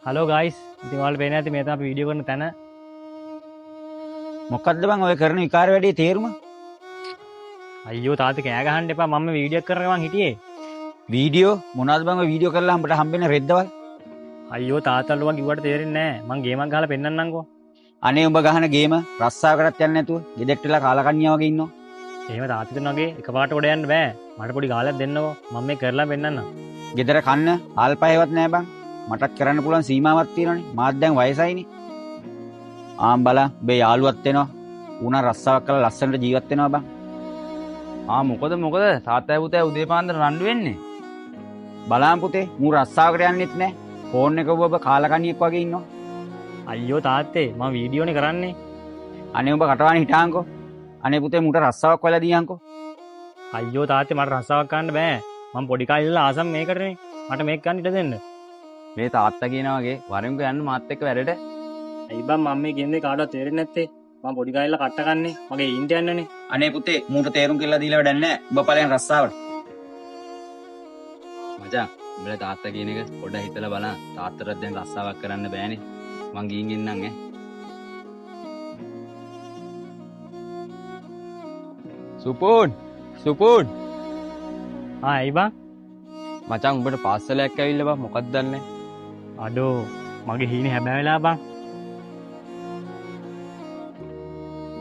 Hello guys ඉතින් ඔයාලට පේන්නේ නැති මේ තමයි අපි වීඩියෝ කරන තැන. මොකද්ද බං ඔය කරන විකාර වැඩේ තේරුම? අයියෝ තාත්තේ කෑ ගහන්න එපා මම මේ වීඩියෝ කරගෙන මං හිටියේ. වීඩියෝ මොනවද බං ඔය වීඩියෝ කරලා අපිට හම්බෙන රෙද්දවල්? අයියෝ තාත්තලුවා කිව්වට තේරෙන්නේ නැහැ. මං ගේමක් ගහලා පෙන්නන්නම්කෝ. අනේ උඹ ගහන ගේම රස්සාවකටත් යන්නේ නැතුව ගෙදෙට්ට වෙලා කාලකන්ණියා වගේ ඉන්නවා. එහෙම තාත්තිට නගේ එකපාරට උඩ යන්න බෑ. මට පොඩි ගාලක් දෙන්නකෝ. මම මේ කරලා පෙන්නන්නම්. ගෙදර කන්න ආල්පයවත් නැහැ බං. මටත් කරන්න පුළුවන් සීමාවක් තියෙනවනේ. මාත් දැන් වයසයිනේ. ආම් බලන්න මේ යාළුවත් එනවා. ඌනා රස්සාවක් කරලා ලස්සනට ජීවත් වෙනවා බං. මොකද තාත්තයි පුතයි උදේ පාන්දර රණ්ඩු වෙන්නේ. බලන්න පුතේ මූ රස්සාවකට යන්නෙත් නැහැ. ෆෝන් එක ඔබ කාලකන්ණියෙක් වගේ ඉන්නවා. අයියෝ තාත්තේ මම වීඩියෝනේ කරන්නේ. අනේ උඹ කටවාන හිටාන්කෝ. අනේ පුතේ මූට රස්සාවක් වෙලා දියන්කෝ. අයියෝ තාත්තේ මට රස්සාවක් ගන්න බෑ. මම පොඩි කාලේ ඉඳලා ආසම් මේකටනේ. මට මේක ගන්න ඉඩ දෙන්න. මේ තාත්තා කියනා වගේ වරෙන්ක යන්න මාත් එක්ක වැඩට. ඇයි බං මම මේ කියන්නේ කාටවත් තේරෙන්නේ නැත්තේ? මම පොඩි කාලේ කට්ට කන්නේ. මගේ ඊන්ට යන්නනේ. අනේ පුතේ මූට තේරුම් කියලා දීලා වැඩක් නැහැ. උඹ ඵලයන් රස්සාවට. මචං උඹලා තාත්තා කියන එක පොඩ්ඩක් හිතලා බලන්න. තාත්තට දැන් රස්සාවක් කරන්න බෑනේ. මං ගිහින් එන්නම් ඈ. සුපුන් ඇයි බං? මචං උඹට පාර්සලයක් ඇවිල්ලා බං මොකක්ද දන්නේ? අඩෝ මගේ හීනේ හැබෑ වෙලා බං.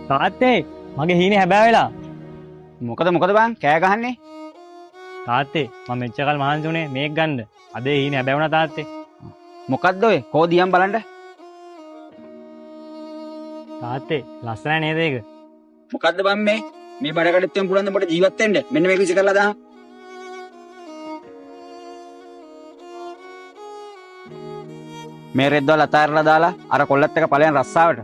තාත්තේ මගේ හීනේ හැබෑ වෙලා. මොකද බං කෑ ගහන්නේ? තාත්තේ මම මෙච්චර කල් මහන්සි වුණේ මේක ගන්න. අද ඒ හීනේ හැබෑ වුණා තාත්තේ. මොකද්ද ඔය? කොහොදියම් බලන්න. තාත්තේ ලස්සනයි නේද ඒක? මොකද්ද බං මේ? මේ බඩකඩෙත්තෙන් පුළුවන් ද මට ජීවත් වෙන්න? මෙන්න මේක විසි කරලා දාන්න. මේ රෙද්දවල අතාරලා දාලා අර කොල්ලත් එක ඵලයන් රස්සාවට.